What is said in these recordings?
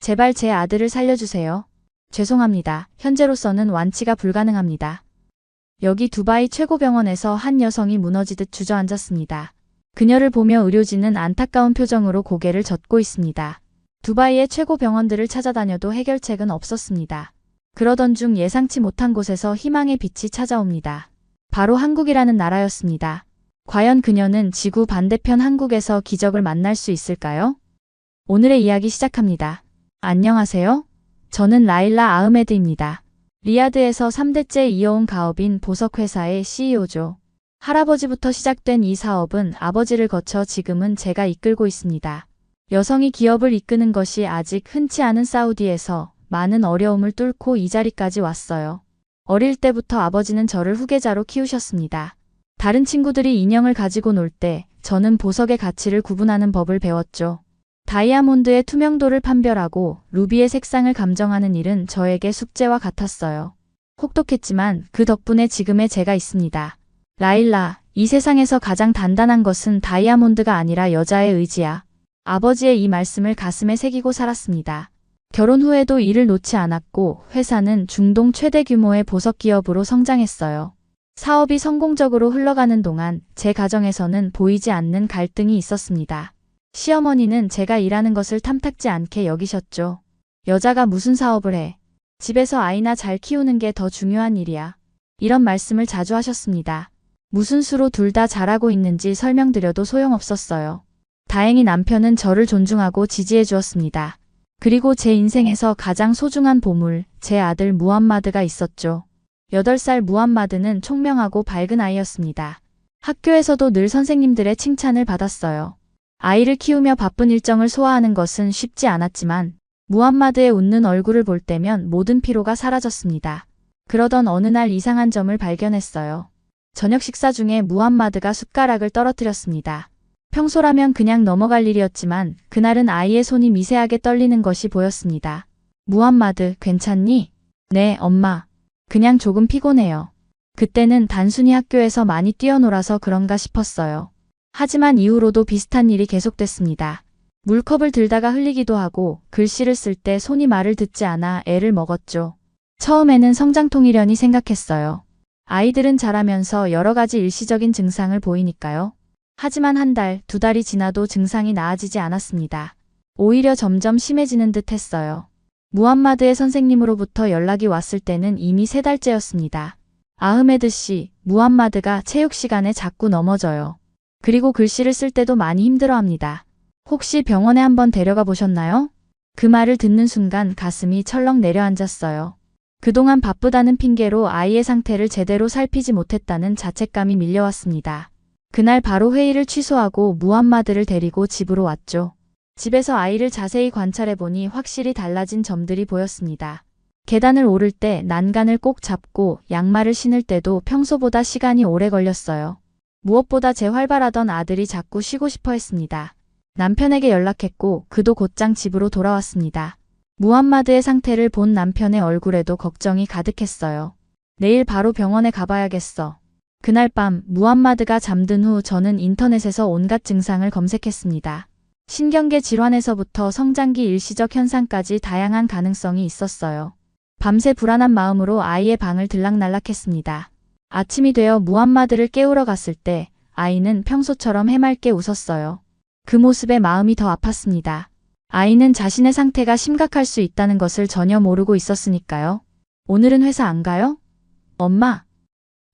제발 제 아들을 살려주세요. 죄송합니다. 현재로서는 완치가 불가능합니다. 여기 두바이 최고병원에서 한 여성이 무너지듯 주저앉았습니다. 그녀를 보며 의료진은 안타까운 표정으로 고개를 젓고 있습니다. 두바이의 최고 병원들을 찾아다녀도 해결책은 없었습니다. 그러던 중 예상치 못한 곳에서 희망의 빛이 찾아옵니다. 바로 한국이라는 나라였습니다. 과연 그녀는 지구 반대편 한국에서 기적을 만날 수 있을까요? 오늘의 이야기 시작합니다. 안녕하세요. 저는 라일라 아흐메드입니다. 리야드에서 3대째 이어온 가업인 보석회사의 CEO죠. 할아버지부터 시작된 이 사업은 아버지를 거쳐 지금은 제가 이끌고 있습니다. 여성이 기업을 이끄는 것이 아직 흔치 않은 사우디에서 많은 어려움을 뚫고 이 자리까지 왔어요. 어릴 때부터 아버지는 저를 후계자로 키우셨습니다. 다른 친구들이 인형을 가지고 놀 때 저는 보석의 가치를 구분하는 법을 배웠죠. 다이아몬드의 투명도를 판별하고 루비의 색상을 감정하는 일은 저에게 숙제와 같았어요. 혹독했지만 그 덕분에 지금의 제가 있습니다. 라일라, 이 세상에서 가장 단단한 것은 다이아몬드가 아니라 여자의 의지야. 아버지의 이 말씀을 가슴에 새기고 살았습니다. 결혼 후에도 일을 놓지 않았고 회사는 중동 최대 규모의 보석 기업으로 성장했어요. 사업이 성공적으로 흘러가는 동안 제 가정에서는 보이지 않는 갈등이 있었습니다. 시어머니는 제가 일하는 것을 탐탁지 않게 여기셨죠. 여자가 무슨 사업을 해? 집에서 아이나 잘 키우는 게 더 중요한 일이야. 이런 말씀을 자주 하셨습니다. 무슨 수로 둘 다 잘하고 있는지 설명드려도 소용없었어요. 다행히 남편은 저를 존중하고 지지해 주었습니다. 그리고 제 인생에서 가장 소중한 보물, 제 아들 무함마드가 있었죠. 8살 무함마드는 총명하고 밝은 아이였습니다. 학교에서도 늘 선생님들의 칭찬을 받았어요. 아이를 키우며 바쁜 일정을 소화하는 것은 쉽지 않았지만 무함마드의 웃는 얼굴을 볼 때면 모든 피로가 사라졌습니다. 그러던 어느 날 이상한 점을 발견했어요. 저녁 식사 중에 무함마드가 숟가락을 떨어뜨렸습니다. 평소라면 그냥 넘어갈 일이었지만 그날은 아이의 손이 미세하게 떨리는 것이 보였습니다. 무함마드, 괜찮니? 네, 엄마. 그냥 조금 피곤해요. 그때는 단순히 학교에서 많이 뛰어놀아서 그런가 싶었어요. 하지만 이후로도 비슷한 일이 계속됐습니다. 물컵을 들다가 흘리기도 하고 글씨를 쓸 때 손이 말을 듣지 않아 애를 먹었죠. 처음에는 성장통이려니 생각했어요. 아이들은 자라면서 여러 가지 일시적인 증상을 보이니까요. 하지만 한 달, 2달이 지나도 증상이 나아지지 않았습니다. 오히려 점점 심해지는 듯 했어요. 무함마드의 선생님으로부터 연락이 왔을 때는 이미 3달째였습니다. 아흐메드 씨, 무함마드가 체육 시간에 자꾸 넘어져요. 그리고 글씨를 쓸 때도 많이 힘들어합니다. 혹시 병원에 한번 데려가 보셨나요? 그 말을 듣는 순간 가슴이 철렁 내려앉았어요. 그동안 바쁘다는 핑계로 아이의 상태를 제대로 살피지 못했다는 자책감이 밀려왔습니다. 그날 바로 회의를 취소하고 무함마드를 데리고 집으로 왔죠. 집에서 아이를 자세히 관찰해보니 확실히 달라진 점들이 보였습니다. 계단을 오를 때 난간을 꼭 잡고 양말을 신을 때도 평소보다 시간이 오래 걸렸어요. 무엇보다 제 활발하던 아들이 자꾸 쉬고 싶어 했습니다. 남편에게 연락했고 그도 곧장 집으로 돌아왔습니다. 무함마드의 상태를 본 남편의 얼굴에도 걱정이 가득했어요. 내일 바로 병원에 가봐야겠어. 그날 밤 무함마드가 잠든 후 저는 인터넷에서 온갖 증상을 검색했습니다. 신경계 질환에서부터 성장기 일시적 현상까지 다양한 가능성이 있었어요. 밤새 불안한 마음으로 아이의 방을 들락날락했습니다. 아침이 되어 무함마드를 깨우러 갔을 때 아이는 평소처럼 해맑게 웃었어요. 그 모습에 마음이 더 아팠습니다. 아이는 자신의 상태가 심각할 수 있다는 것을 전혀 모르고 있었으니까요. 오늘은 회사 안 가요? 엄마.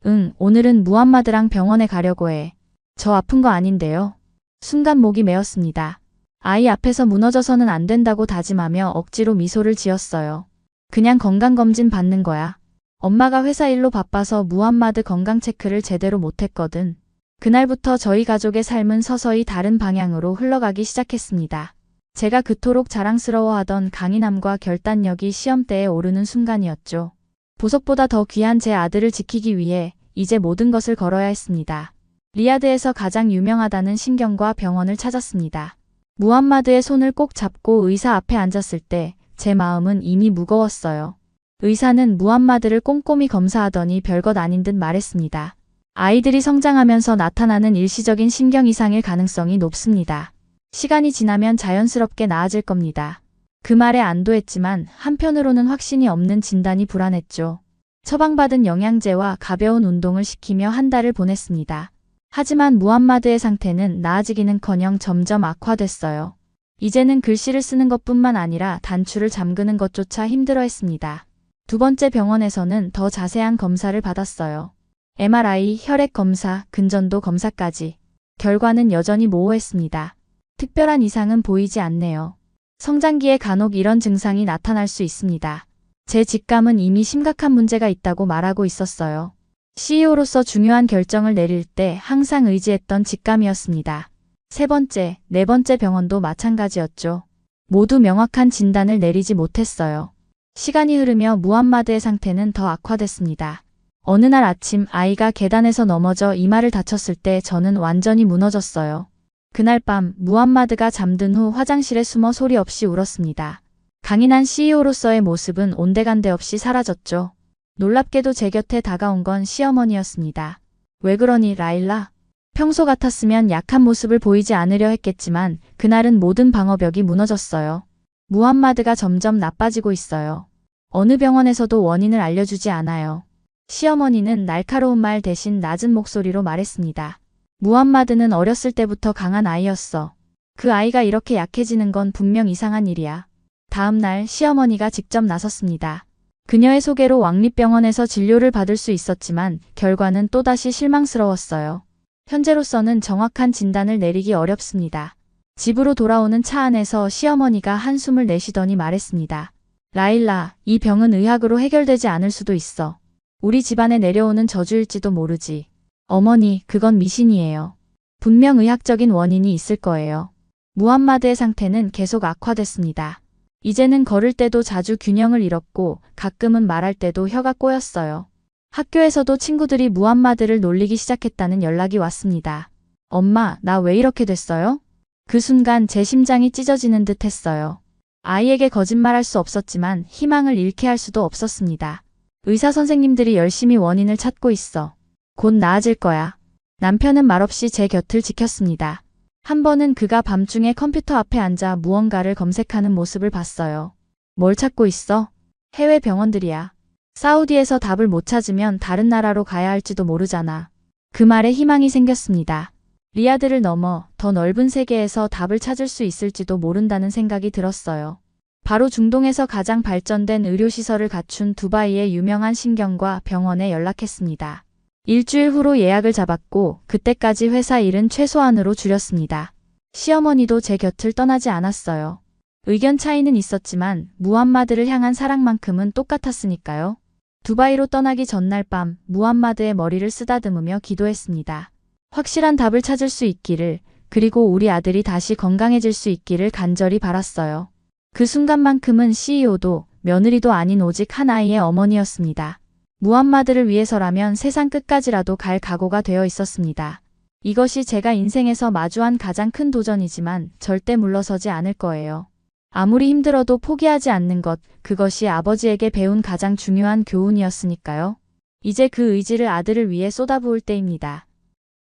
응, 오늘은 무함마드랑 병원에 가려고 해. 저 아픈 거 아닌데요. 순간 목이 메었습니다. 아이 앞에서 무너져서는 안 된다고 다짐하며 억지로 미소를 지었어요. 그냥 건강검진 받는 거야. 엄마가 회사 일로 바빠서 무함마드 건강 체크를 제대로 못했거든. 그날부터 저희 가족의 삶은 서서히 다른 방향으로 흘러가기 시작했습니다. 제가 그토록 자랑스러워하던 강인함과 결단력이 시험대에 오르는 순간이었죠. 보석보다 더 귀한 제 아들을 지키기 위해 이제 모든 것을 걸어야 했습니다. 리야드에서 가장 유명하다는 신경과 병원을 찾았습니다. 무함마드의 손을 꼭 잡고 의사 앞에 앉았을 때 제 마음은 이미 무거웠어요. 의사는 무함마드를 꼼꼼히 검사하더니 별것 아닌 듯 말했습니다. 아이들이 성장하면서 나타나는 일시적인 신경 이상일 가능성이 높습니다. 시간이 지나면 자연스럽게 나아질 겁니다. 그 말에 안도했지만 한편으로는 확신이 없는 진단이 불안했죠. 처방받은 영양제와 가벼운 운동을 시키며 한 달을 보냈습니다. 하지만 무함마드의 상태는 나아지기는커녕 점점 악화됐어요. 이제는 글씨를 쓰는 것뿐만 아니라 단추를 잠그는 것조차 힘들어했습니다. 두 번째 병원에서는 더 자세한 검사를 받았어요. MRI, 혈액 검사, 근전도 검사까지. 결과는 여전히 모호했습니다. 특별한 이상은 보이지 않네요. 성장기에 간혹 이런 증상이 나타날 수 있습니다. 제 직감은 이미 심각한 문제가 있다고 말하고 있었어요. CEO로서 중요한 결정을 내릴 때 항상 의지했던 직감이었습니다. 세 번째, 네 번째 병원도 마찬가지였죠. 모두 명확한 진단을 내리지 못했어요. 시간이 흐르며 무함마드의 상태는 더 악화됐습니다. 어느 날 아침 아이가 계단에서 넘어져 이마를 다쳤을 때 저는 완전히 무너졌어요. 그날 밤 무함마드가 잠든 후 화장실에 숨어 소리 없이 울었습니다. 강인한 CEO로서의 모습은 온데간데 없이 사라졌죠. 놀랍게도 제 곁에 다가온 건 시어머니였습니다. 왜 그러니 라일라? 평소 같았으면 약한 모습을 보이지 않으려 했겠지만 그날은 모든 방어벽이 무너졌어요. 무함마드가 점점 나빠지고 있어요. 어느 병원에서도 원인을 알려주지 않아요. 시어머니는 날카로운 말 대신 낮은 목소리로 말했습니다. 무함마드는 어렸을 때부터 강한 아이였어. 그 아이가 이렇게 약해지는 건 분명 이상한 일이야. 다음 날 시어머니가 직접 나섰습니다. 그녀의 소개로 왕립병원에서 진료를 받을 수 있었지만 결과는 또다시 실망스러웠어요. 현재로서는 정확한 진단을 내리기 어렵습니다. 집으로 돌아오는 차 안에서 시어머니가 한숨을 내쉬더니 말했습니다. 라일라, 이 병은 의학으로 해결되지 않을 수도 있어. 우리 집안에 내려오는 저주일지도 모르지. 어머니, 그건 미신이에요. 분명 의학적인 원인이 있을 거예요. 무함마드의 상태는 계속 악화됐습니다. 이제는 걸을 때도 자주 균형을 잃었고 가끔은 말할 때도 혀가 꼬였어요. 학교에서도 친구들이 무함마드를 놀리기 시작했다는 연락이 왔습니다. 엄마, 나 왜 이렇게 됐어요? 그 순간 제 심장이 찢어지는 듯 했어요. 아이에게 거짓말할 수 없었지만 희망을 잃게 할 수도 없었습니다. 의사 선생님들이 열심히 원인을 찾고 있어. 곧 나아질 거야. 남편은 말없이 제 곁을 지켰습니다. 한 번은 그가 밤중에 컴퓨터 앞에 앉아 무언가를 검색하는 모습을 봤어요. 뭘 찾고 있어? 해외 병원들이야. 사우디에서 답을 못 찾으면 다른 나라로 가야 할지도 모르잖아. 그 말에 희망이 생겼습니다. 리야드를 넘어 더 넓은 세계에서 답을 찾을 수 있을지도 모른다는 생각이 들었어요. 바로 중동에서 가장 발전된 의료시설을 갖춘 두바이의 유명한 신경과 병원에 연락했습니다. 일주일 후로 예약을 잡았고 그때까지 회사 일은 최소한으로 줄였습니다. 시어머니도 제 곁을 떠나지 않았어요. 의견 차이는 있었지만 무함마드를 향한 사랑만큼은 똑같았으니까요. 두바이로 떠나기 전날 밤 무함마드의 머리를 쓰다듬으며 기도했습니다. 확실한 답을 찾을 수 있기를, 그리고 우리 아들이 다시 건강해질 수 있기를 간절히 바랐어요. 그 순간만큼은 CEO도 며느리도 아닌 오직 한 아이의 어머니였습니다. 무함마드를 위해서라면 세상 끝까지라도 갈 각오가 되어 있었습니다. 이것이 제가 인생에서 마주한 가장 큰 도전이지만 절대 물러서지 않을 거예요. 아무리 힘들어도 포기하지 않는 것, 그것이 아버지에게 배운 가장 중요한 교훈이었으니까요. 이제 그 의지를 아들을 위해 쏟아부을 때입니다.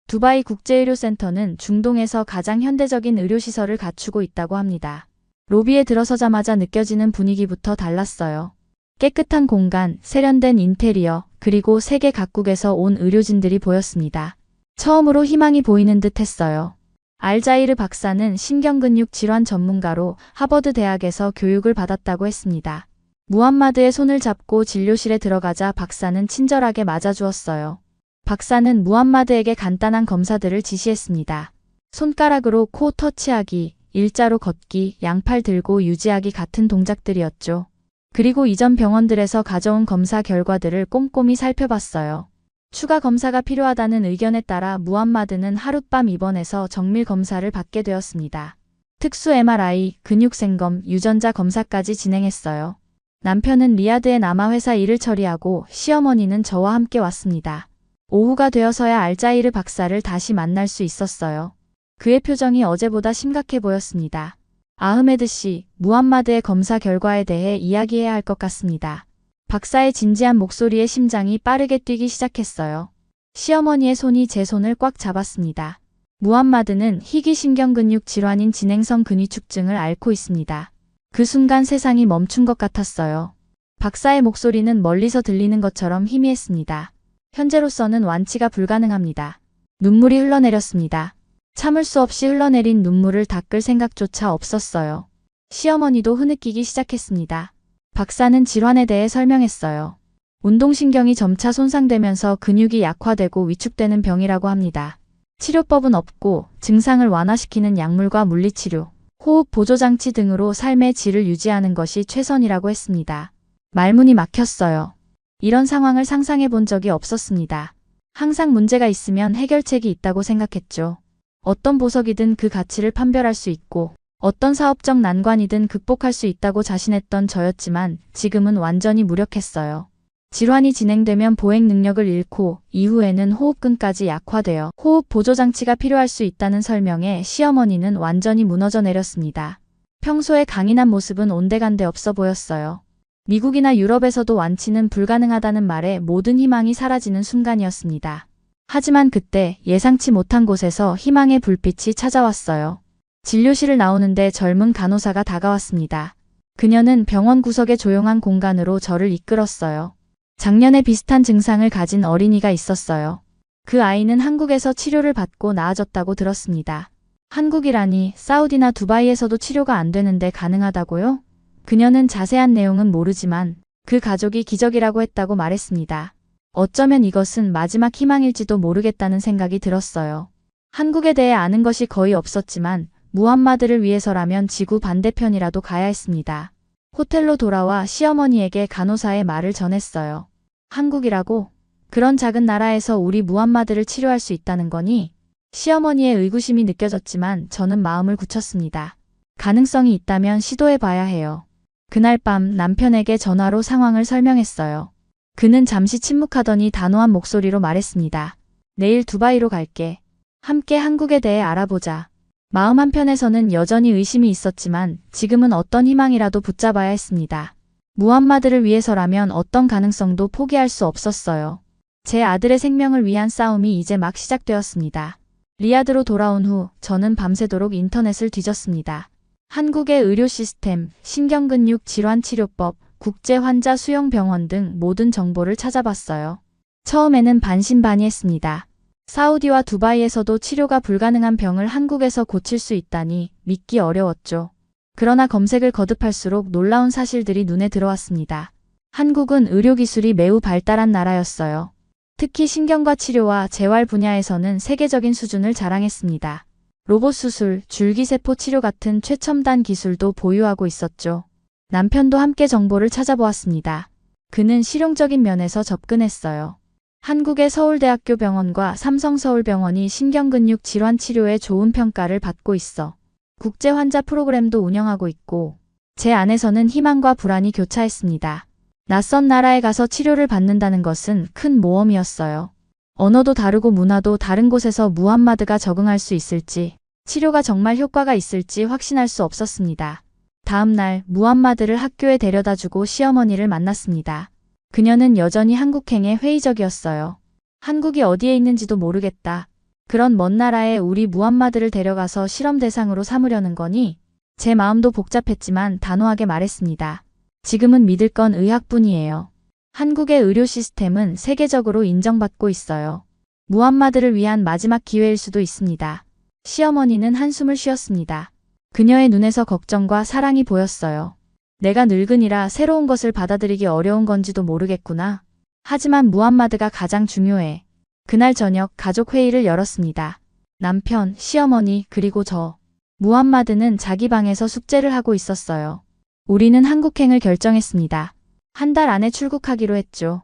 두바이 국제의료센터는 중동에서 가장 현대적인 의료시설을 갖추고 있다고 합니다. 로비에 들어서자마자 느껴지는 분위기부터 달랐어요. 깨끗한 공간, 세련된 인테리어, 그리고 세계 각국에서 온 의료진들이 보였습니다. 처음으로 희망이 보이는 듯 했어요. 알자이르 박사는 신경근육 질환 전문가로 하버드 대학에서 교육을 받았다고 했습니다. 무함마드의 손을 잡고 진료실에 들어가자 박사는 친절하게 맞아주었어요. 박사는 무함마드에게 간단한 검사들을 지시했습니다. 손가락으로 코 터치하기, 일자로 걷기, 양팔 들고 유지하기 같은 동작들이었죠. 그리고 이전 병원들에서 가져온 검사 결과들을 꼼꼼히 살펴봤어요. 추가 검사가 필요하다는 의견에 따라 무함마드는 하룻밤 입원해서 정밀 검사를 받게 되었습니다. 특수 MRI, 근육생검, 유전자 검사까지 진행했어요. 남편은 리야드에 남아 회사 일을 처리하고 시어머니는 저와 함께 왔습니다. 오후가 되어서야 알자이르 박사를 다시 만날 수 있었어요. 그의 표정이 어제보다 심각해 보였습니다. 아흐메드 씨, 무함마드의 검사 결과에 대해 이야기해야 할 것 같습니다. 박사의 진지한 목소리에 심장이 빠르게 뛰기 시작했어요. 시어머니의 손이 제 손을 꽉 잡았습니다. 무함마드는 희귀신경근육 질환인 진행성 근위축증을 앓고 있습니다. 그 순간 세상이 멈춘 것 같았어요. 박사의 목소리는 멀리서 들리는 것처럼 희미했습니다. 현재로서는 완치가 불가능합니다. 눈물이 흘러내렸습니다. 참을 수 없이 흘러내린 눈물을 닦을 생각조차 없었어요. 시어머니도 흐느끼기 시작했습니다. 박사는 질환에 대해 설명했어요. 운동신경이 점차 손상되면서 근육이 약화되고 위축되는 병이라고 합니다. 치료법은 없고 증상을 완화시키는 약물과 물리치료, 호흡 보조장치 등으로 삶의 질을 유지하는 것이 최선이라고 했습니다. 말문이 막혔어요. 이런 상황을 상상해 본 적이 없었습니다. 항상 문제가 있으면 해결책이 있다고 생각했죠. 어떤 보석이든 그 가치를 판별할 수 있고 어떤 사업적 난관이든 극복할 수 있다고 자신했던 저였지만 지금은 완전히 무력했어요. 질환이 진행되면 보행 능력을 잃고 이후에는 호흡근까지 약화되어 호흡 보조장치가 필요할 수 있다는 설명에 시어머니는 완전히 무너져 내렸습니다. 평소에 강인한 모습은 온데간데 없어 보였어요. 미국이나 유럽에서도 완치는 불가능하다는 말에 모든 희망이 사라지는 순간이었습니다. 하지만 그때 예상치 못한 곳에서 희망의 불빛이 찾아왔어요. 진료실을 나오는데 젊은 간호사가 다가왔습니다. 그녀는 병원 구석의 조용한 공간으로 저를 이끌었어요. 작년에 비슷한 증상을 가진 어린이가 있었어요. 그 아이는 한국에서 치료를 받고 나아졌다고 들었습니다. 한국이라니 사우디나 두바이에서도 치료가 안 되는데 가능하다고요? 그녀는 자세한 내용은 모르지만 그 가족이 기적이라고 했다고 말했습니다. 어쩌면 이것은 마지막 희망일지도 모르겠다는 생각이 들었어요. 한국에 대해 아는 것이 거의 없었지만 무함마드를 위해서라면 지구 반대편이라도 가야 했습니다. 호텔로 돌아와 시어머니에게 간호사의 말을 전했어요. 한국이라고? 그런 작은 나라에서 우리 무함마드를 치료할 수 있다는 거니? 시어머니의 의구심이 느껴졌지만 저는 마음을 굳혔습니다. 가능성이 있다면 시도해봐야 해요. 그날 밤 남편에게 전화로 상황을 설명했어요. 그는 잠시 침묵하더니 단호한 목소리로 말했습니다. 내일 두바이로 갈게. 함께 한국에 대해 알아보자. 마음 한편에서는 여전히 의심이 있었지만 지금은 어떤 희망이라도 붙잡아야 했습니다. 무함마드를 위해서라면 어떤 가능성도 포기할 수 없었어요. 제 아들의 생명을 위한 싸움이 이제 막 시작되었습니다. 리야드로 돌아온 후 저는 밤새도록 인터넷을 뒤졌습니다. 한국의 의료 시스템, 신경근육 질환 치료법, 국제 환자 수용 병원 등 모든 정보를 찾아봤어요. 처음에는 반신반의했습니다. 사우디와 두바이에서도 치료가 불가능한 병을 한국에서 고칠 수 있다니 믿기 어려웠죠. 그러나 검색을 거듭할수록 놀라운 사실들이 눈에 들어왔습니다. 한국은 의료기술이 매우 발달한 나라였어요. 특히 신경과 치료와 재활 분야에서는 세계적인 수준을 자랑했습니다. 로봇 수술, 줄기세포 치료 같은 최첨단 기술도 보유하고 있었죠. 남편도 함께 정보를 찾아보았습니다. 그는 실용적인 면에서 접근했어요. 한국의 서울대학교 병원과 삼성서울병원이 신경근육 질환 치료에 좋은 평가를 받고 있어 국제 환자 프로그램도 운영하고 있고 제 안에서는 희망과 불안이 교차했습니다. 낯선 나라에 가서 치료를 받는다는 것은 큰 모험이었어요. 언어도 다르고 문화도 다른 곳에서 무함마드가 적응할 수 있을지, 치료가 정말 효과가 있을지 확신할 수 없었습니다. 다음 날 무함마드를 학교에 데려다주고 시어머니를 만났습니다. 그녀는 여전히 한국행에 회의적이었어요. 한국이 어디에 있는지도 모르겠다. 그런 먼 나라에 우리 무함마드를 데려가서 실험 대상으로 삼으려는 거니? 제 마음도 복잡했지만 단호하게 말했습니다. 지금은 믿을 건 의학뿐이에요. 한국의 의료 시스템은 세계적으로 인정받고 있어요. 무함마드를 위한 마지막 기회일 수도 있습니다. 시어머니는 한숨을 쉬었습니다. 그녀의 눈에서 걱정과 사랑이 보였어요. 내가 늙은이라 새로운 것을 받아들이기 어려운 건지도 모르겠구나. 하지만 무함마드가 가장 중요해. 그날 저녁 가족 회의를 열었습니다. 남편, 시어머니, 그리고 저. 무함마드는 자기 방에서 숙제를 하고 있었어요. 우리는 한국행을 결정했습니다. 한 달 안에 출국하기로 했죠.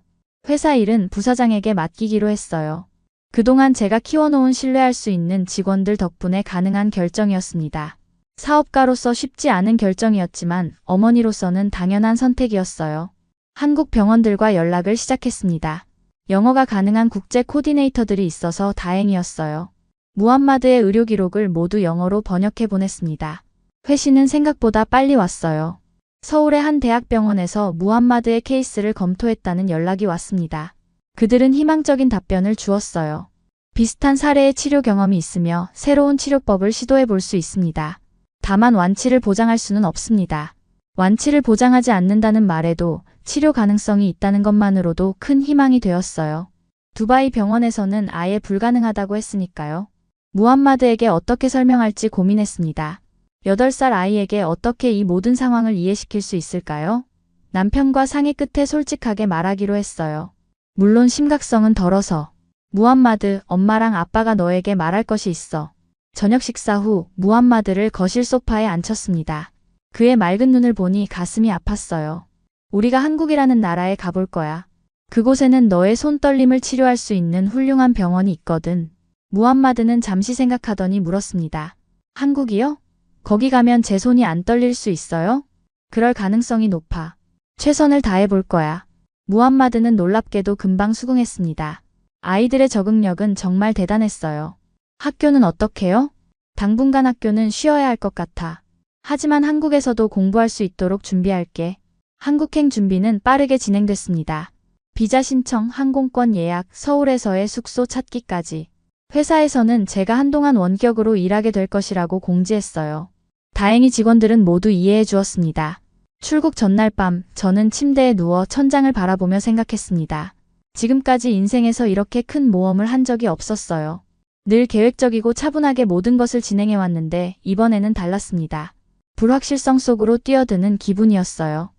회사 일은 부사장에게 맡기기로 했어요. 그동안 제가 키워놓은 신뢰할 수 있는 직원들 덕분에 가능한 결정이었습니다. 사업가로서 쉽지 않은 결정이었지만 어머니로서는 당연한 선택이었어요. 한국 병원들과 연락을 시작했습니다. 영어가 가능한 국제 코디네이터들이 있어서 다행이었어요. 무함마드의 의료 기록을 모두 영어로 번역해 보냈습니다. 회신은 생각보다 빨리 왔어요. 서울의 한 대학병원에서 무함마드의 케이스를 검토했다는 연락이 왔습니다. 그들은 희망적인 답변을 주었어요. 비슷한 사례의 치료 경험이 있으며 새로운 치료법을 시도해 볼 수 있습니다. 다만 완치를 보장할 수는 없습니다. 완치를 보장하지 않는다는 말에도 치료 가능성이 있다는 것만으로도 큰 희망이 되었어요. 두바이 병원에서는 아예 불가능하다고 했으니까요. 무함마드에게 어떻게 설명할지 고민했습니다. 8살 아이에게 어떻게 이 모든 상황을 이해시킬 수 있을까요? 남편과 상의 끝에 솔직하게 말하기로 했어요. 물론 심각성은 덜어서. 무함마드, 엄마랑 아빠가 너에게 말할 것이 있어. 저녁 식사 후 무함마드를 거실 소파에 앉혔습니다. 그의 맑은 눈을 보니 가슴이 아팠어요. 우리가 한국이라는 나라에 가볼 거야. 그곳에는 너의 손떨림을 치료할 수 있는 훌륭한 병원이 있거든. 무함마드는 잠시 생각하더니 물었습니다. 한국이요? 거기 가면 제 손이 안 떨릴 수 있어요? 그럴 가능성이 높아. 최선을 다해볼 거야. 무함마드는 놀랍게도 금방 수긍했습니다. 아이들의 적응력은 정말 대단했어요. 학교는 어떻게요? 당분간 학교는 쉬어야 할 것 같아. 하지만 한국에서도 공부할 수 있도록 준비할게. 한국행 준비는 빠르게 진행됐습니다. 비자 신청, 항공권 예약, 서울에서의 숙소 찾기까지. 회사에서는 제가 한동안 원격으로 일하게 될 것이라고 공지했어요. 다행히 직원들은 모두 이해해 주었습니다. 출국 전날 밤 저는 침대에 누워 천장을 바라보며 생각했습니다. 지금까지 인생에서 이렇게 큰 모험을 한 적이 없었어요. 늘 계획적이고 차분하게 모든 것을 진행해왔는데 이번에는 달랐습니다. 불확실성 속으로 뛰어드는 기분이었어요.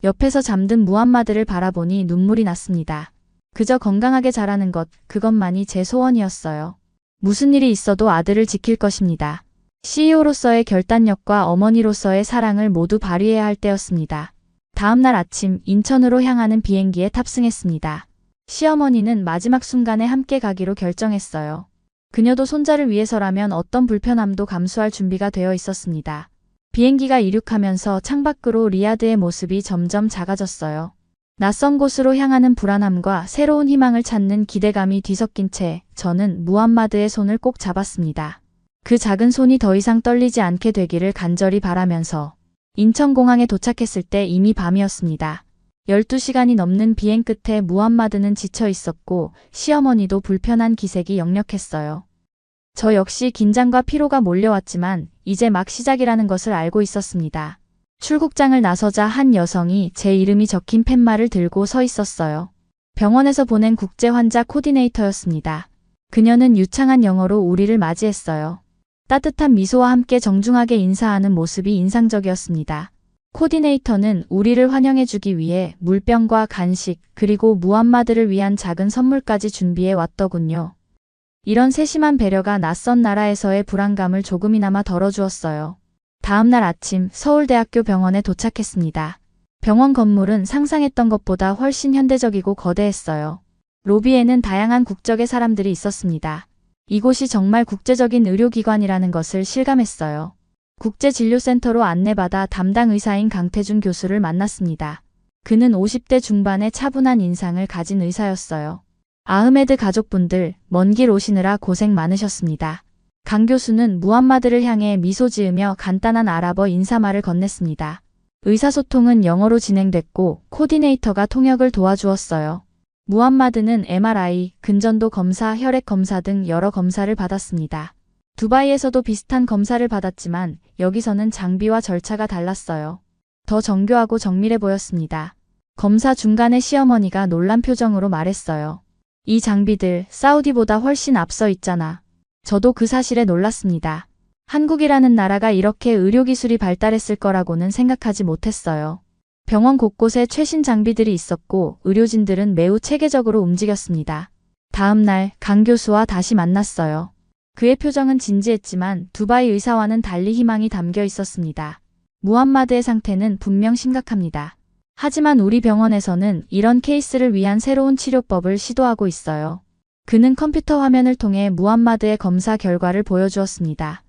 옆에서 잠든 무함마드를 바라보니 눈물이 났습니다. 그저 건강하게 자라는 것, 그것만이 제 소원이었어요. 무슨 일이 있어도 아들을 지킬 것입니다. CEO로서의 결단력과 어머니로서의 사랑을 모두 발휘해야 할 때였습니다. 다음 날 아침 인천으로 향하는 비행기에 탑승했습니다. 시어머니는 마지막 순간에 함께 가기로 결정했어요. 그녀도 손자를 위해서라면 어떤 불편함도 감수할 준비가 되어 있었습니다. 비행기가 이륙하면서 창밖으로 리야드의 모습이 점점 작아졌어요. 낯선 곳으로 향하는 불안함과 새로운 희망을 찾는 기대감이 뒤섞인 채 저는 무함마드의 손을 꼭 잡았습니다. 그 작은 손이 더 이상 떨리지 않게 되기를 간절히 바라면서 인천공항에 도착했을 때 이미 밤이었습니다. 12시간이 넘는 비행 끝에 무함마드는 지쳐 있었고 시어머니도 불편한 기색이 역력했어요. 저 역시 긴장과 피로가 몰려왔지만 이제 막 시작이라는 것을 알고 있었습니다. 출국장을 나서자 한 여성이 제 이름이 적힌 팻말을 들고 서 있었어요. 병원에서 보낸 국제 환자 코디네이터였습니다. 그녀는 유창한 영어로 우리를 맞이했어요. 따뜻한 미소와 함께 정중하게 인사하는 모습이 인상적이었습니다. 코디네이터는 우리를 환영해주기 위해 물병과 간식 그리고 무함마드를 위한 작은 선물까지 준비해 왔더군요. 이런 세심한 배려가 낯선 나라에서의 불안감을 조금이나마 덜어주었어요. 다음날 아침 서울대학교 병원에 도착했습니다. 병원 건물은 상상했던 것보다 훨씬 현대적이고 거대했어요. 로비에는 다양한 국적의 사람들이 있었습니다. 이곳이 정말 국제적인 의료기관이라는 것을 실감했어요. 국제진료센터로 안내받아 담당 의사인 강태준 교수를 만났습니다. 그는 50대 중반의 차분한 인상을 가진 의사였어요. 아흐메드 가족분들, 먼 길 오시느라 고생 많으셨습니다. 강 교수는 무함마드를 향해 미소 지으며 간단한 아랍어 인사말을 건넸습니다. 의사소통은 영어로 진행됐고 코디네이터가 통역을 도와주었어요. 무함마드는 MRI, 근전도 검사, 혈액 검사 등 여러 검사를 받았습니다. 두바이에서도 비슷한 검사를 받았지만 여기서는 장비와 절차가 달랐어요. 더 정교하고 정밀해 보였습니다. 검사 중간에 시어머니가 놀란 표정으로 말했어요. 이 장비들 사우디보다 훨씬 앞서 있잖아. 저도 그 사실에 놀랐습니다. 한국이라는 나라가 이렇게 의료기술이 발달했을 거라고는 생각하지 못했어요. 병원 곳곳에 최신 장비들이 있었고 의료진들은 매우 체계적으로 움직였습니다. 다음 날 강 교수와 다시 만났어요. 그의 표정은 진지했지만 두바이 의사와는 달리 희망이 담겨 있었습니다. 무함마드의 상태는 분명 심각합니다. 하지만 우리 병원에서는 이런 케이스를 위한 새로운 치료법을 시도하고 있어요. 그는 컴퓨터 화면을 통해 무함마드의 검사 결과를 보여주었습니다.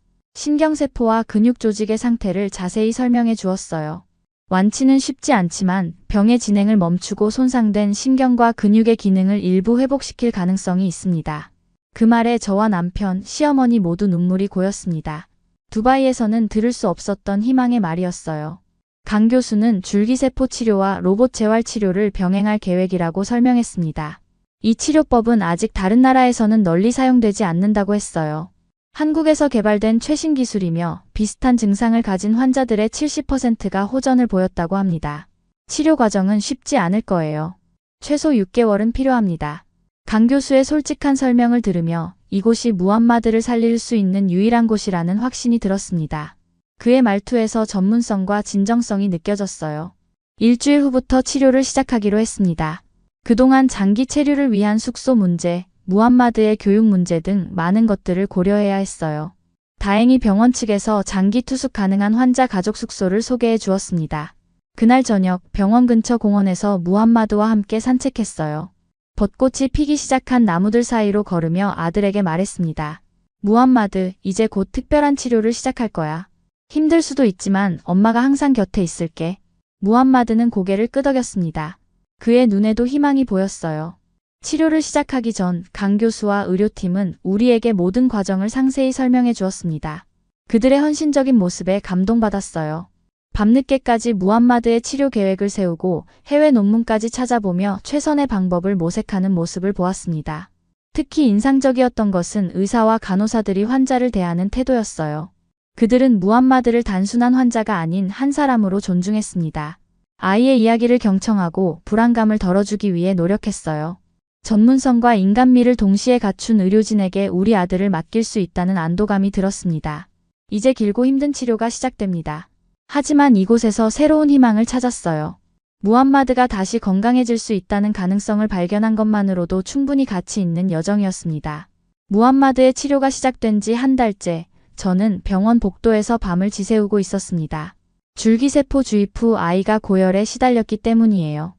신경세포와 근육 조직의 상태를 자세히 설명해 주었어요. 완치는 쉽지 않지만 병의 진행을 멈추고 손상된 신경과 근육의 기능을 일부 회복시킬 가능성이 있습니다. 그 말에 저와 남편, 시어머니 모두 눈물이 고였습니다. 두바이에서는 들을 수 없었던 희망의 말이었어요. 강 교수는 줄기세포 치료와 로봇 재활 치료를 병행할 계획이라고 설명했습니다. 이 치료법은 아직 다른 나라에서는 널리 사용되지 않는다고 했어요. 한국에서 개발된 최신 기술이며 비슷한 증상을 가진 환자들의 70%가 호전을 보였다고 합니다. 치료 과정은 쉽지 않을 거예요. 최소 6개월은 필요합니다. 강 교수의 솔직한 설명을 들으며 이곳이 무함마드를 살릴 수 있는 유일한 곳이라는 확신이 들었습니다. 그의 말투에서 전문성과 진정성이 느껴졌어요. 일주일 후부터 치료를 시작하기로 했습니다. 그동안 장기 체류를 위한 숙소 문제, 무함마드의 교육 문제 등 많은 것들을 고려해야 했어요. 다행히 병원 측에서 장기 투숙 가능한 환자 가족 숙소를 소개해 주었습니다. 그날 저녁 병원 근처 공원에서 무함마드와 함께 산책했어요. 벚꽃이 피기 시작한 나무들 사이로 걸으며 아들에게 말했습니다. 무함마드, 이제 곧 특별한 치료를 시작할 거야. 힘들 수도 있지만 엄마가 항상 곁에 있을게. 무함마드는 고개를 끄덕였습니다. 그의 눈에도 희망이 보였어요. 치료를 시작하기 전 강 교수와 의료팀은 우리에게 모든 과정을 상세히 설명해 주었습니다. 그들의 헌신적인 모습에 감동받았어요. 밤늦게까지 무함마드의 치료 계획을 세우고 해외 논문까지 찾아보며 최선의 방법을 모색하는 모습을 보았습니다. 특히 인상적이었던 것은 의사와 간호사들이 환자를 대하는 태도였어요. 그들은 무함마드를 단순한 환자가 아닌 한 사람으로 존중했습니다. 아이의 이야기를 경청하고 불안감을 덜어주기 위해 노력했어요. 전문성과 인간미를 동시에 갖춘 의료진에게 우리 아들을 맡길 수 있다는 안도감이 들었습니다. 이제 길고 힘든 치료가 시작됩니다. 하지만 이곳에서 새로운 희망을 찾았어요. 무함마드가 다시 건강해질 수 있다는 가능성을 발견한 것만으로도 충분히 가치 있는 여정이었습니다. 무함마드의 치료가 시작된 지 한 달째, 저는 병원 복도에서 밤을 지새우고 있었습니다. 줄기세포 주입 후 아이가 고열에 시달렸기 때문이에요.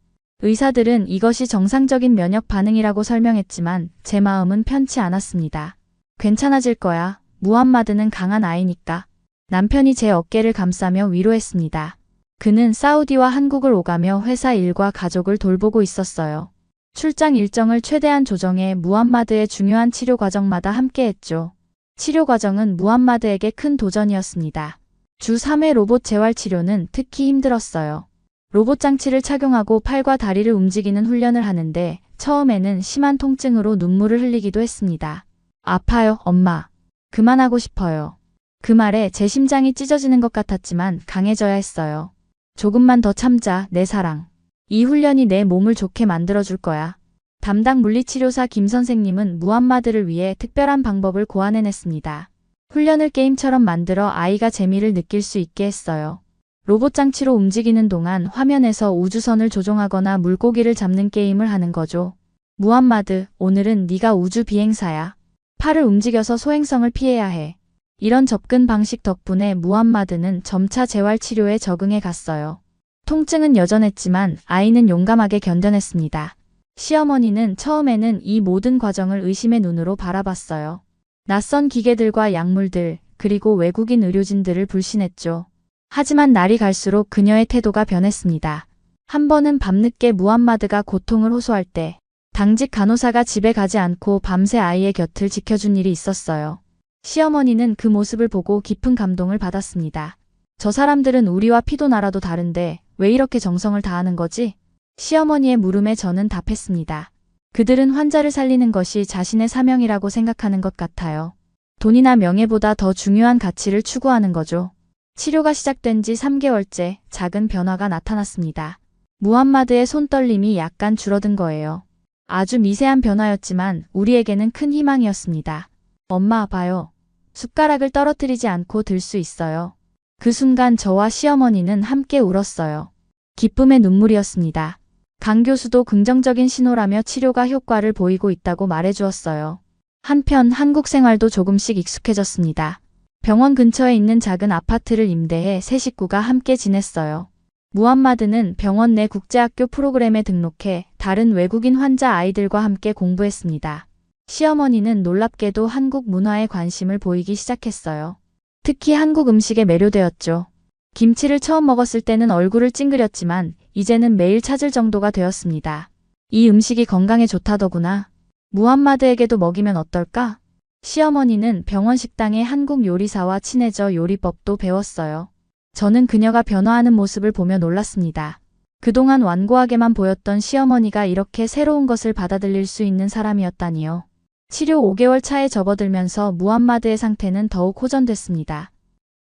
의사들은 이것이 정상적인 면역 반응이라고 설명했지만 제 마음은 편치 않았습니다. 괜찮아질 거야. 무함마드는 강한 아이니까. 남편이 제 어깨를 감싸며 위로했습니다. 그는 사우디와 한국을 오가며 회사 일과 가족을 돌보고 있었어요. 출장 일정을 최대한 조정해 무함마드의 중요한 치료 과정마다 함께했죠. 치료 과정은 무함마드에게 큰 도전이었습니다. 주 3회 로봇 재활 치료는 특히 힘들었어요. 로봇 장치를 착용하고 팔과 다리를 움직이는 훈련을 하는데 처음에는 심한 통증으로 눈물을 흘리기도 했습니다. 아파요, 엄마. 그만하고 싶어요. 그 말에 제 심장이 찢어지는 것 같았지만 강해져야 했어요. 조금만 더 참자, 내 사랑. 이 훈련이 내 몸을 좋게 만들어줄 거야. 담당 물리치료사 김 선생님은 무함마드를 위해 특별한 방법을 고안해냈습니다. 훈련을 게임처럼 만들어 아이가 재미를 느낄 수 있게 했어요. 로봇 장치로 움직이는 동안 화면에서 우주선을 조종하거나 물고기를 잡는 게임을 하는 거죠. 무함마드, 오늘은 네가 우주 비행사야. 팔을 움직여서 소행성을 피해야 해. 이런 접근 방식 덕분에 무함마드는 점차 재활치료에 적응해 갔어요. 통증은 여전했지만 아이는 용감하게 견뎌냈습니다. 시어머니는 처음에는 이 모든 과정을 의심의 눈으로 바라봤어요. 낯선 기계들과 약물들, 그리고 외국인 의료진들을 불신했죠. 하지만 날이 갈수록 그녀의 태도가 변했습니다. 한 번은 밤늦게 무함마드가 고통을 호소할 때 당직 간호사가 집에 가지 않고 밤새 아이의 곁을 지켜준 일이 있었어요. 시어머니는 그 모습을 보고 깊은 감동을 받았습니다. 저 사람들은 우리와 피도 나라도 다른데 왜 이렇게 정성을 다하는 거지? 시어머니의 물음에 저는 답했습니다. 그들은 환자를 살리는 것이 자신의 사명이라고 생각하는 것 같아요. 돈이나 명예보다 더 중요한 가치를 추구하는 거죠. 치료가 시작된 지 3개월째 작은 변화가 나타났습니다. 무함마드의 손떨림이 약간 줄어든 거예요. 아주 미세한 변화였지만 우리에게는 큰 희망이었습니다. 엄마, 봐요. 숟가락을 떨어뜨리지 않고 들 수 있어요. 그 순간 저와 시어머니는 함께 울었어요. 기쁨의 눈물이었습니다. 강 교수도 긍정적인 신호라며 치료가 효과를 보이고 있다고 말해주었어요. 한편 한국 생활도 조금씩 익숙해졌습니다. 병원 근처에 있는 작은 아파트를 임대해 세 식구가 함께 지냈어요. 무함마드는 병원 내 국제학교 프로그램에 등록해 다른 외국인 환자 아이들과 함께 공부했습니다. 시어머니는 놀랍게도 한국 문화에 관심을 보이기 시작했어요. 특히 한국 음식에 매료되었죠. 김치를 처음 먹었을 때는 얼굴을 찡그렸지만 이제는 매일 찾을 정도가 되었습니다. 이 음식이 건강에 좋다더구나. 무함마드에게도 먹이면 어떨까? 시어머니는 병원 식당의 한국 요리사와 친해져 요리법도 배웠어요. 저는 그녀가 변화하는 모습을 보며 놀랐습니다. 그동안 완고하게만 보였던 시어머니가 이렇게 새로운 것을 받아들일 수 있는 사람이었다니요. 치료 5개월 차에 접어들면서 무함마드의 상태는 더욱 호전됐습니다.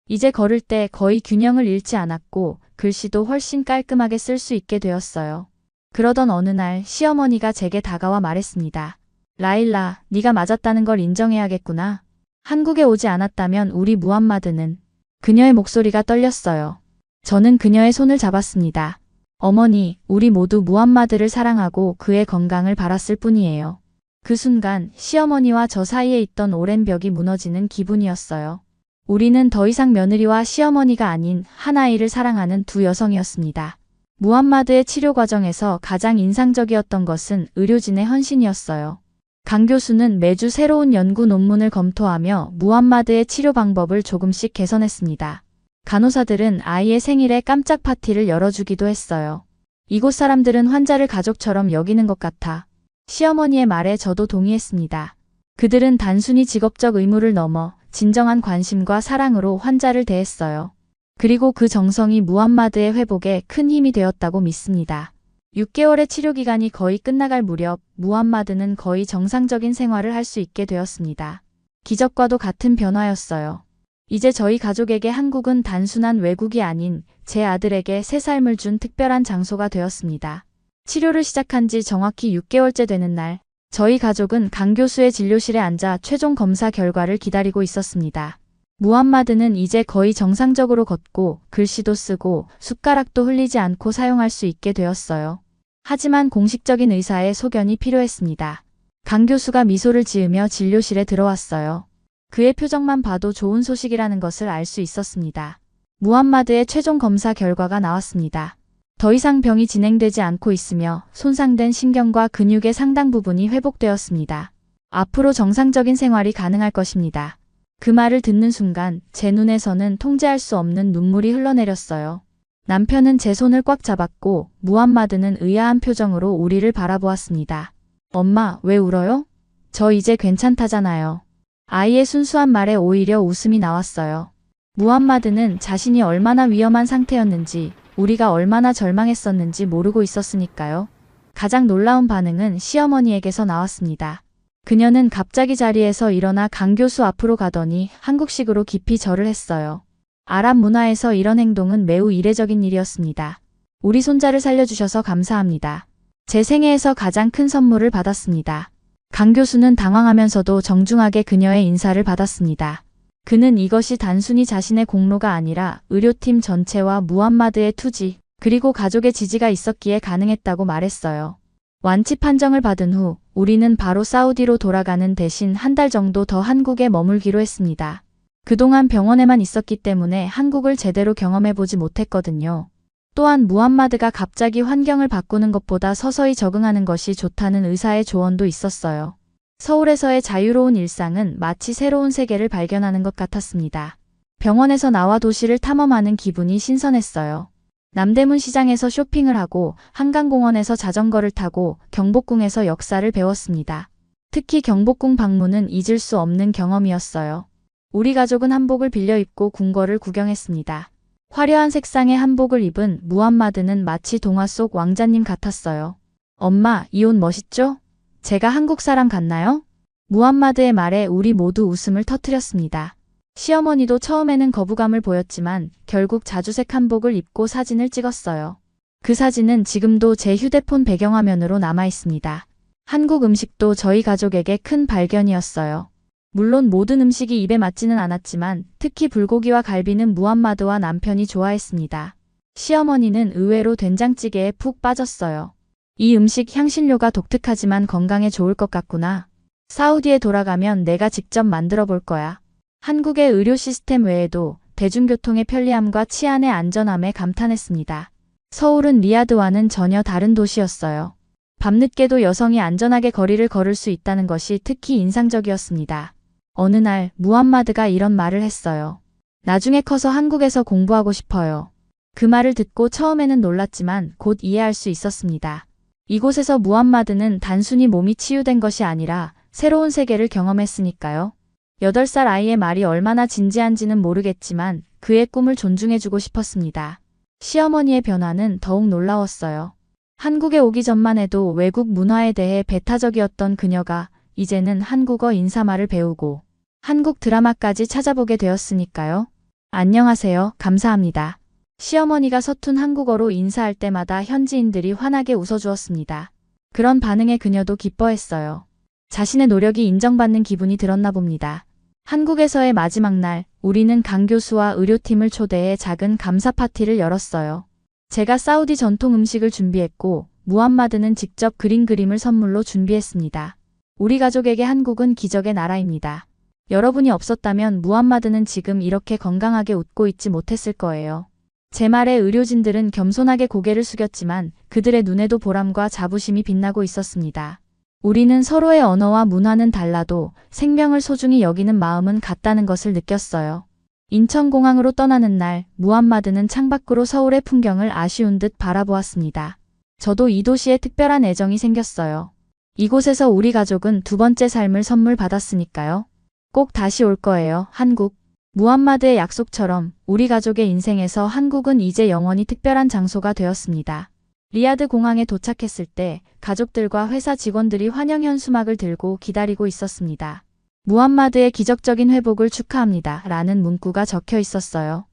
이제 걸을 때 거의 균형을 잃지 않았고 글씨도 훨씬 깔끔하게 쓸 수 있게 되었어요. 그러던 어느 날 시어머니가 제게 다가와 말했습니다. 라일라, 네가 맞았다는 걸 인정해야겠구나. 한국에 오지 않았다면 우리 무함마드는. 그녀의 목소리가 떨렸어요. 저는 그녀의 손을 잡았습니다. 어머니, 우리 모두 무함마드를 사랑하고 그의 건강을 바랐을 뿐이에요. 그 순간 시어머니와 저 사이에 있던 오랜 벽이 무너지는 기분이었어요. 우리는 더 이상 며느리와 시어머니가 아닌 한 아이를 사랑하는 두 여성이었습니다. 무함마드의 치료 과정에서 가장 인상적이었던 것은 의료진의 헌신이었어요. 강 교수는 매주 새로운 연구 논문을 검토하며 무함마드의 치료 방법을 조금씩 개선했습니다. 간호사들은 아이의 생일에 깜짝 파티를 열어주기도 했어요. 이곳 사람들은 환자를 가족처럼 여기는 것 같아. 시어머니의 말에 저도 동의했습니다. 그들은 단순히 직업적 의무를 넘어 진정한 관심과 사랑으로 환자를 대했어요. 그리고 그 정성이 무함마드의 회복에 큰 힘이 되었다고 믿습니다. 6개월의 치료 기간이 거의 끝나갈 무렵 무함마드는 거의 정상적인 생활을 할 수 있게 되었습니다. 기적과도 같은 변화였어요. 이제 저희 가족에게 한국은 단순한 외국이 아닌 제 아들에게 새 삶을 준 특별한 장소가 되었습니다. 치료를 시작한 지 정확히 6개월째 되는 날, 저희 가족은 강 교수의 진료실에 앉아 최종 검사 결과를 기다리고 있었습니다. 무함마드는 이제 거의 정상적으로 걷고 글씨도 쓰고 숟가락도 흘리지 않고 사용할 수 있게 되었어요. 하지만 공식적인 의사의 소견이 필요했습니다. 강 교수가 미소를 지으며 진료실에 들어왔어요. 그의 표정만 봐도 좋은 소식이라는 것을 알 수 있었습니다. 무함마드의 최종 검사 결과가 나왔습니다. 더 이상 병이 진행되지 않고 있으며 손상된 신경과 근육의 상당 부분이 회복되었습니다. 앞으로 정상적인 생활이 가능할 것입니다. 그 말을 듣는 순간 제 눈에서는 통제할 수 없는 눈물이 흘러내렸어요. 남편은 제 손을 꽉 잡았고 무함마드는 의아한 표정으로 우리를 바라보았습니다. 엄마, 왜 울어요? 저 이제 괜찮다잖아요. 아이의 순수한 말에 오히려 웃음이 나왔어요. 무함마드는 자신이 얼마나 위험한 상태였는지, 우리가 얼마나 절망했었는지 모르고 있었으니까요. 가장 놀라운 반응은 시어머니에게서 나왔습니다. 그녀는 갑자기 자리에서 일어나 강 교수 앞으로 가더니 한국식으로 깊이 절을 했어요. 아랍 문화에서 이런 행동은 매우 이례적인 일이었습니다. 우리 손자를 살려주셔서 감사합니다. 제 생애에서 가장 큰 선물을 받았습니다. 강 교수는 당황하면서도 정중하게 그녀의 인사를 받았습니다. 그는 이것이 단순히 자신의 공로가 아니라 의료팀 전체와 무함마드의 투지, 그리고 가족의 지지가 있었기에 가능했다고 말했어요. 완치 판정을 받은 후 우리는 바로 사우디로 돌아가는 대신 한 달 정도 더 한국에 머물기로 했습니다. 그동안 병원에만 있었기 때문에 한국을 제대로 경험해보지 못했거든요. 또한 무함마드가 갑자기 환경을 바꾸는 것보다 서서히 적응하는 것이 좋다는 의사의 조언도 있었어요. 서울에서의 자유로운 일상은 마치 새로운 세계를 발견하는 것 같았습니다. 병원에서 나와 도시를 탐험하는 기분이 신선했어요. 남대문 시장에서 쇼핑을 하고 한강공원에서 자전거를 타고 경복궁에서 역사를 배웠습니다. 특히 경복궁 방문은 잊을 수 없는 경험이었어요. 우리 가족은 한복을 빌려 입고 궁궐을 구경했습니다. 화려한 색상의 한복을 입은 무함마드는 마치 동화 속 왕자님 같았어요. 엄마, 이 옷 멋있죠? 제가 한국 사람 같나요? 무함마드의 말에 우리 모두 웃음을 터뜨렸습니다. 시어머니도 처음에는 거부감을 보였지만 결국 자주색 한복을 입고 사진을 찍었어요. 그 사진은 지금도 제 휴대폰 배경화면으로 남아 있습니다. 한국 음식도 저희 가족에게 큰 발견이었어요. 물론 모든 음식이 입에 맞지는 않았지만 특히 불고기와 갈비는 무함마드와 남편이 좋아했습니다. 시어머니는 의외로 된장찌개에 푹 빠졌어요. 이 음식 향신료가 독특하지만 건강에 좋을 것 같구나. 사우디에 돌아가면 내가 직접 만들어 볼 거야. 한국의 의료 시스템 외에도 대중교통의 편리함과 치안의 안전함에 감탄했습니다. 서울은 리야드와는 전혀 다른 도시였어요. 밤늦게도 여성이 안전하게 거리를 걸을 수 있다는 것이 특히 인상적이었습니다. 어느 날 무함마드가 이런 말을 했어요. 나중에 커서 한국에서 공부하고 싶어요. 그 말을 듣고 처음에는 놀랐지만 곧 이해할 수 있었습니다. 이곳에서 무함마드는 단순히 몸이 치유된 것이 아니라 새로운 세계를 경험했으니까요. 8살 아이의 말이 얼마나 진지한지는 모르겠지만 그의 꿈을 존중해주고 싶었습니다. 시어머니의 변화는 더욱 놀라웠어요. 한국에 오기 전만 해도 외국 문화에 대해 배타적이었던 그녀가 이제는 한국어 인사말을 배우고 한국 드라마까지 찾아보게 되었으니까요. 안녕하세요. 감사합니다. 시어머니가 서툰 한국어로 인사할 때마다 현지인들이 환하게 웃어주었습니다. 그런 반응에 그녀도 기뻐했어요. 자신의 노력이 인정받는 기분이 들었나 봅니다. 한국에서의 마지막 날, 우리는 강 교수와 의료팀을 초대해 작은 감사 파티를 열었어요. 제가 사우디 전통 음식을 준비했고, 무함마드는 직접 그린 그림을 선물로 준비했습니다. 우리 가족에게 한국은 기적의 나라입니다. 여러분이 없었다면 무함마드는 지금 이렇게 건강하게 웃고 있지 못했을 거예요. 제 말에 의료진들은 겸손하게 고개를 숙였지만 그들의 눈에도 보람과 자부심이 빛나고 있었습니다. 우리는 서로의 언어와 문화는 달라도 생명을 소중히 여기는 마음은 같다는 것을 느꼈어요. 인천공항으로 떠나는 날, 무함마드는 창밖으로 서울의 풍경을 아쉬운 듯 바라보았습니다. 저도 이 도시에 특별한 애정이 생겼어요. 이곳에서 우리 가족은 두 번째 삶을 선물 받았으니까요. 꼭 다시 올 거예요, 한국. 무함마드의 약속처럼 우리 가족의 인생에서 한국은 이제 영원히 특별한 장소가 되었습니다. 리야드 공항에 도착했을 때 가족들과 회사 직원들이 환영 현수막을 들고 기다리고 있었습니다. 무함마드의 기적적인 회복을 축하합니다. 라는 문구가 적혀 있었어요.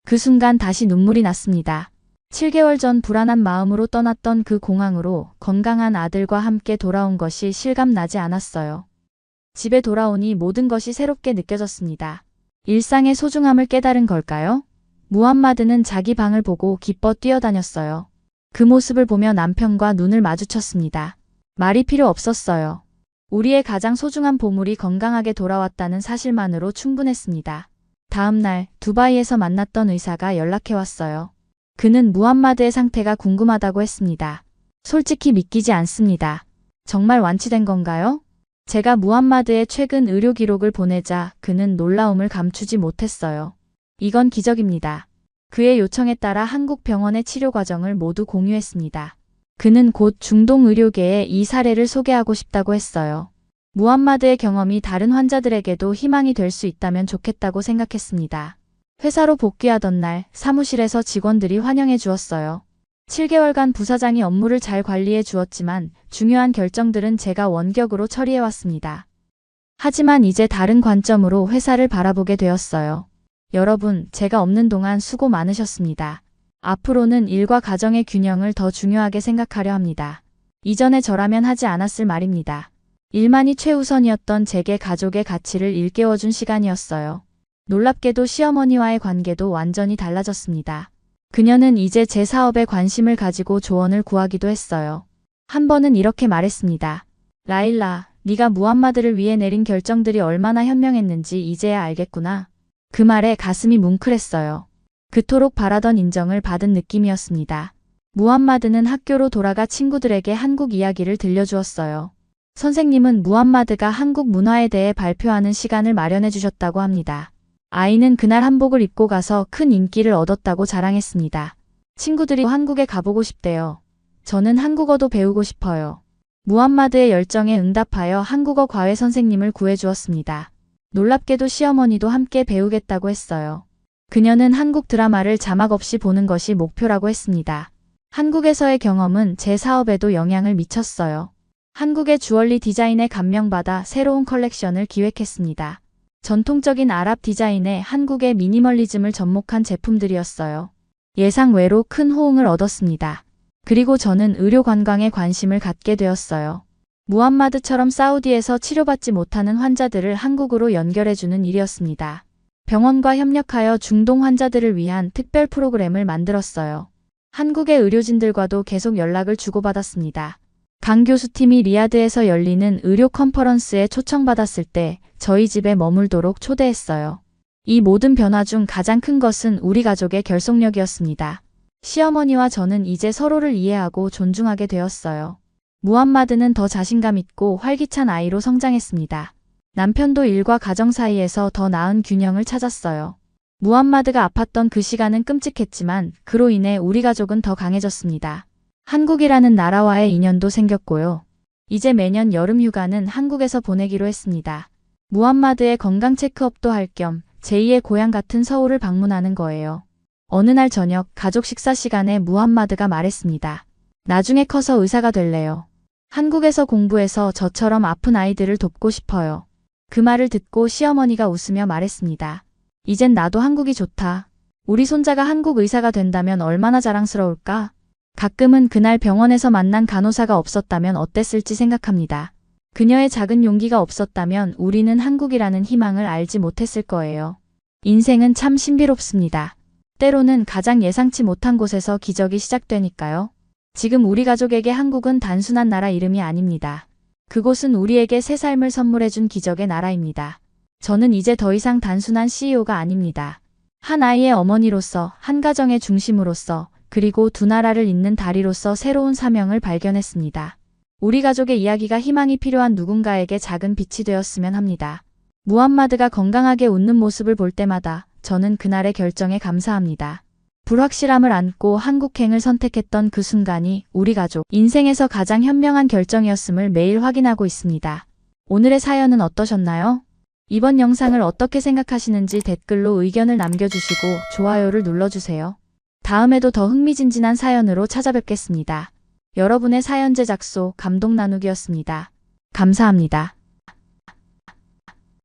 그 순간 다시 눈물이 났습니다. 7개월 전 불안한 마음으로 떠났던 그 공항으로 건강한 아들과 함께 돌아온 것이 실감나지 않았어요. 집에 돌아오니 모든 것이 새롭게 느껴졌습니다. 일상의 소중함을 깨달은 걸까요? 무함마드는 자기 방을 보고 기뻐 뛰어다녔어요. 그 모습을 보며 남편과 눈을 마주쳤습니다. 말이 필요 없었어요. 우리의 가장 소중한 보물이 건강하게 돌아왔다는 사실만으로 충분했습니다. 다음 날 두바이에서 만났던 의사가 연락해왔어요. 그는 무함마드의 상태가 궁금하다고 했습니다. 솔직히 믿기지 않습니다. 정말 완치된 건가요? 제가 무함마드의 최근 의료 기록을 보내자 그는 놀라움을 감추지 못했어요. 이건 기적입니다. 그의 요청에 따라 한국 병원의 치료 과정을 모두 공유했습니다. 그는 곧 중동 의료계에 이 사례를 소개하고 싶다고 했어요. 무함마드의 경험이 다른 환자들에게도 희망이 될 수 있다면 좋겠다고 생각했습니다. 회사로 복귀하던 날 사무실에서 직원들이 환영해 주었어요. 7개월간 부사장이 업무를 잘 관리해 주었지만 중요한 결정들은 제가 원격으로 처리해 왔습니다. 하지만 이제 다른 관점으로 회사를 바라보게 되었어요. 여러분, 제가 없는 동안 수고 많으셨습니다. 앞으로는 일과 가정의 균형을 더 중요하게 생각하려 합니다. 이전에 저라면 하지 않았을 말입니다. 일만이 최우선이었던 제게 가족의 가치를 일깨워준 시간이었어요. 놀랍게도 시어머니와의 관계도 완전히 달라졌습니다. 그녀는 이제 제 사업에 관심을 가지고 조언을 구하기도 했어요. 한 번은 이렇게 말했습니다. 라일라, 네가 무함마드를 위해 내린 결정들이 얼마나 현명했는지 이제야 알겠구나. 그 말에 가슴이 뭉클했어요. 그토록 바라던 인정을 받은 느낌이었습니다. 무함마드는 학교로 돌아가 친구들에게 한국 이야기를 들려주었어요. 선생님은 무함마드가 한국 문화에 대해 발표하는 시간을 마련해 주셨다고 합니다. 아이는 그날 한복을 입고 가서 큰 인기를 얻었다고 자랑했습니다. 친구들이 한국에 가보고 싶대요. 저는 한국어도 배우고 싶어요. 무함마드의 열정에 응답하여 한국어 과외 선생님을 구해주었습니다. 놀랍게도 시어머니도 함께 배우겠다고 했어요. 그녀는 한국 드라마를 자막 없이 보는 것이 목표라고 했습니다. 한국에서의 경험은 제 사업에도 영향을 미쳤어요. 한국의 주얼리 디자인에 감명받아 새로운 컬렉션을 기획했습니다. 전통적인 아랍 디자인에 한국의 미니멀리즘을 접목한 제품들이었어요. 예상 외로 큰 호응을 얻었습니다. 그리고 저는 의료 관광에 관심을 갖게 되었어요. 무함마드처럼 사우디에서 치료받지 못하는 환자들을 한국으로 연결해주는 일이었습니다. 병원과 협력하여 중동 환자들을 위한 특별 프로그램을 만들었어요. 한국의 의료진들과도 계속 연락을 주고받았습니다. 강 교수팀이 리야드에서 열리는 의료 컨퍼런스에 초청받았을 때 저희 집에 머물도록 초대했어요. 이 모든 변화 중 가장 큰 것은 우리 가족의 결속력이었습니다. 시어머니와 저는 이제 서로를 이해하고 존중하게 되었어요. 무함마드는 더 자신감 있고 활기찬 아이로 성장했습니다. 남편도 일과 가정 사이에서 더 나은 균형을 찾았어요. 무함마드가 아팠던 그 시간은 끔찍했지만 그로 인해 우리 가족은 더 강해졌습니다. 한국이라는 나라와의 인연도 생겼고요. 이제 매년 여름 휴가는 한국에서 보내기로 했습니다. 무함마드의 건강 체크업도 할 겸 제2의 고향 같은 서울을 방문하는 거예요. 어느 날 저녁 가족 식사 시간에 무함마드가 말했습니다. 나중에 커서 의사가 될래요. 한국에서 공부해서 저처럼 아픈 아이들을 돕고 싶어요. 그 말을 듣고 시어머니가 웃으며 말했습니다. 이젠 나도 한국이 좋다. 우리 손자가 한국 의사가 된다면 얼마나 자랑스러울까? 가끔은 그날 병원에서 만난 간호사가 없었다면 어땠을지 생각합니다. 그녀의 작은 용기가 없었다면 우리는 한국이라는 희망을 알지 못했을 거예요. 인생은 참 신비롭습니다. 때로는 가장 예상치 못한 곳에서 기적이 시작되니까요. 지금 우리 가족에게 한국은 단순한 나라 이름이 아닙니다. 그곳은 우리에게 새 삶을 선물해준 기적의 나라입니다. 저는 이제 더 이상 단순한 CEO가 아닙니다. 한 아이의 어머니로서, 한 가정의 중심으로서, 그리고 두 나라를 잇는 다리로서 새로운 사명을 발견했습니다. 우리 가족의 이야기가 희망이 필요한 누군가에게 작은 빛이 되었으면 합니다. 무함마드가 건강하게 웃는 모습을 볼 때마다 저는 그날의 결정에 감사합니다. 불확실함을 안고 한국행을 선택했던 그 순간이 우리 가족 인생에서 가장 현명한 결정이었음을 매일 확인하고 있습니다. 오늘의 사연은 어떠셨나요? 이번 영상을 어떻게 생각하시는지 댓글로 의견을 남겨주시고 좋아요를 눌러주세요. 다음에도 더 흥미진진한 사연으로 찾아뵙겠습니다. 여러분의 사연 제작소 감동 나누기였습니다. 감사합니다.